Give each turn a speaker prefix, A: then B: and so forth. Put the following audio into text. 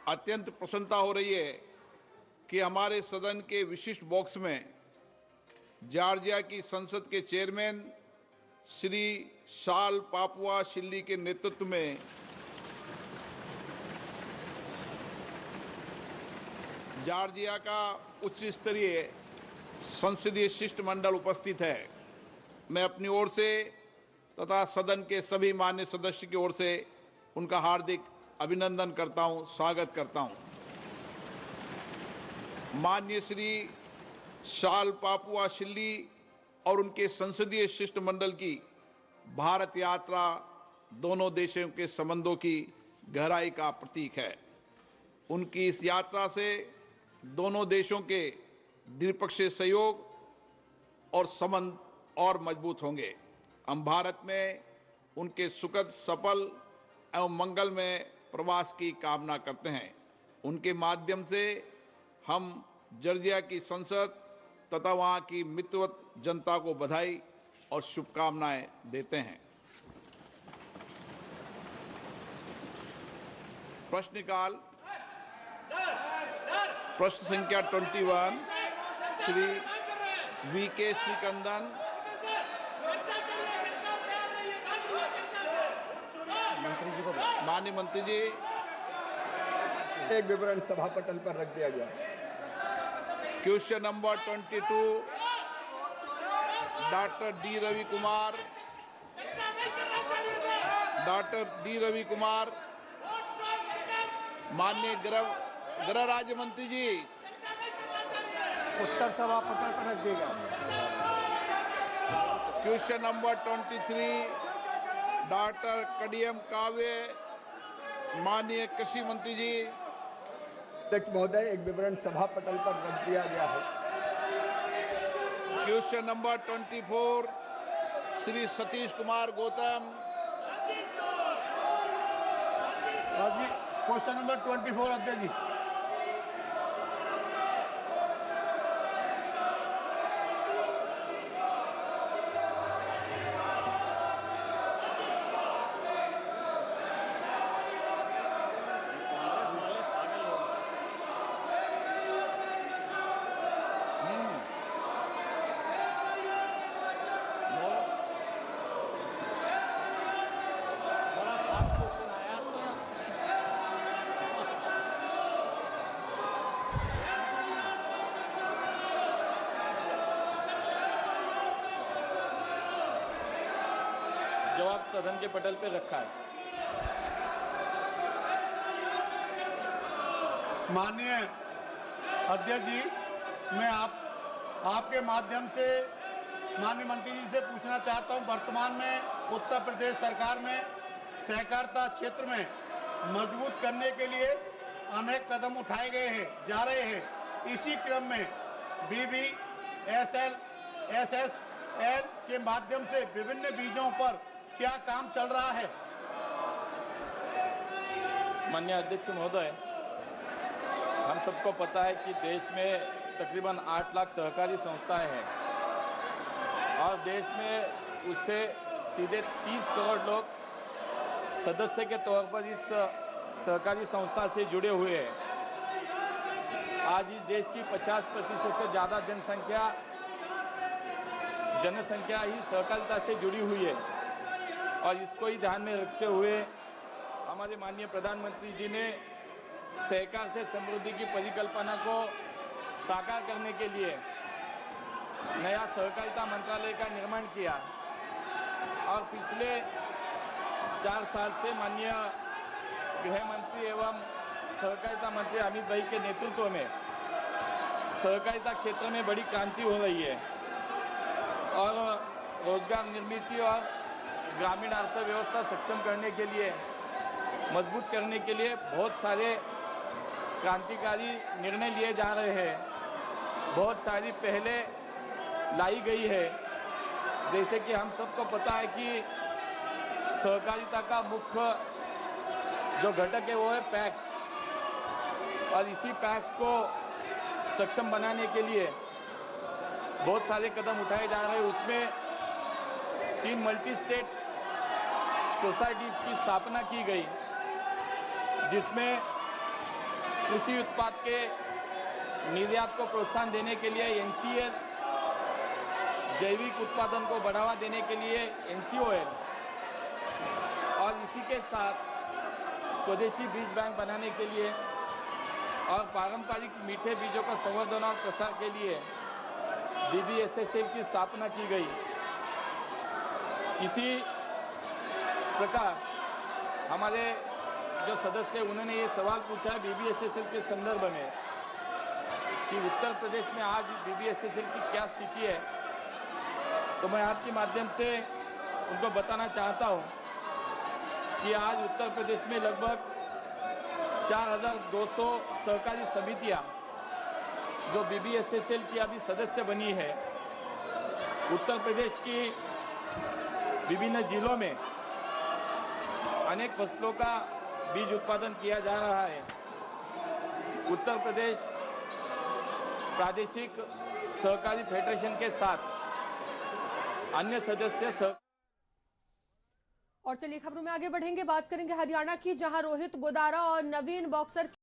A: अत्यंत प्रसन्नता हो रही है कि हमारे सदन के विशिष्ट बॉक्स में जॉर्जिया की संसद के चेयरमैन श्री शाल पापुआ शिल्ली के नेतृत्व में जॉर्जिया का उच्च स्तरीय संसदीय शिष्टमंडल उपस्थित है। मैं अपनी ओर से तथा सदन के सभी मान्य सदस्य की ओर से उनका हार्दिक अभिनंदन करता हूं, स्वागत करता हूं। माननीय श्री शाल पापुआ शिल्ली और उनके संसदीय शिष्टमंडल की भारत यात्रा दोनों देशों के संबंधों की गहराई का प्रतीक है। उनकी इस यात्रा से दोनों देशों के द्विपक्षीय सहयोग और संबंध और मजबूत होंगे। हम भारत में उनके सुखद, सफल एवं मंगलमय प्रवास की कामना करते हैं। उनके माध्यम से हम जॉर्जिया की संसद तथा वहां की मित्रवत जनता को बधाई और शुभकामनाएं देते हैं। प्रश्नकाल। प्रश्न संख्या 21 श्री वीके श्रीकंदन।
B: मंत्री जी को
A: माननीय मंत्री जी,
C: एक विवरण सभा पटल पर रख दिया गया।
A: Question number 22 doctor D Ravi Kumar. Doctor D Ravi Kumar, माननीय गृह राज्य मंत्री जी,
B: उत्तर सभा पटल पर रख देगा।
A: क्वेश्चन नंबर 23 डॉक्टर कडियम काव्य। माननीय कृषि मंत्री जी।
C: अध्यक्ष महोदय, एक विवरण सभा पटल पर रख दिया गया है।
A: Question number 24 Shri Satish Kumar Gautam.
B: Question number 24 अध्यक्ष जी।
D: जवाब सदन के पटल पर रखा है।
B: माननीय अध्यक्ष जी, मैं आपके माध्यम से माननीय मंत्री जी से पूछना चाहता हूं, वर्तमान में उत्तर प्रदेश सरकार में सहकारिता क्षेत्र में मजबूत करने के लिए अनेक कदम उठाए गए हैं, जा रहे हैं। इसी क्रम में BBSL SSL के माध्यम से विभिन्न बीजों पर क्या काम चल रहा है?
D: माननीय अध्यक्ष महोदय, हम सबको पता है कि देश में तकरीबन 8 लाख सहकारी संस्थाएं हैं और देश में उससे सीधे 30 करोड़ लोग सदस्य के तौर पर इस सहकारी संस्था से जुड़े हुए हैं। आज इस देश की 50% से ज्यादा जनसंख्या ही सहकारिता से जुड़ी हुई है और इसको ही ध्यान में रखते हुए हमारे माननीय प्रधानमंत्री जी ने सहकार से समृद्धि की परिकल्पना को साकार करने के लिए नया सहकारिता मंत्रालय का निर्माण किया और पिछले 4 साल से माननीय गृह मंत्री एवं सहकारिता मंत्री अमित भाई के नेतृत्व में सहकारिता क्षेत्र में बड़ी क्रांति हो रही है और रोजगार निर्मित और ग्रामीण अर्थव्यवस्था सक्षम करने के लिए, मजबूत करने के लिए बहुत सारे क्रांतिकारी निर्णय लिए जा रहे हैं। बहुत सारी पहले लाई गई है। जैसे कि हम सबको पता है कि सहकारिता का मुख्य जो घटक है वो है पैक्स और इसी पैक्स को सक्षम बनाने के लिए बहुत सारे कदम उठाए जा रहे हैं। उसमें 3 मल्टी स्टेट सोसाइटीज की स्थापना की गई जिसमें कृषि उत्पाद के निर्यात को प्रोत्साहन देने के लिए एनसीएल, जैविक उत्पादन को बढ़ावा देने के लिए एनसीओएल और इसी के साथ स्वदेशी बीज बैंक बनाने के लिए और पारंपरिक मीठे बीजों का संवर्धन और प्रसार के लिए बीबीएसएसएल की स्थापना की गई। इसी प्रकार हमारे जो सदस्य उन्होंने ये सवाल पूछा है बीबीएसएसएल के संदर्भ में कि उत्तर प्रदेश में आज बीबीएसएसएल की क्या स्थिति है, तो मैं आपके माध्यम से उनको बताना चाहता हूं कि आज उत्तर प्रदेश में लगभग 4200 सहकारी समितियां जो बीबीएसएसएल की अभी सदस्य बनी है। उत्तर प्रदेश की विभिन्न जिलों में अनेक फसलों का बीज उत्पादन किया जा रहा है। उत्तर प्रदेश प्रादेशिक सहकारी फेडरेशन के साथ अन्य सदस्य
E: और चलिए खबरों में आगे बढ़ेंगे, बात करेंगे हरियाणा की, जहां रोहित गोदारा और नवीन बॉक्सर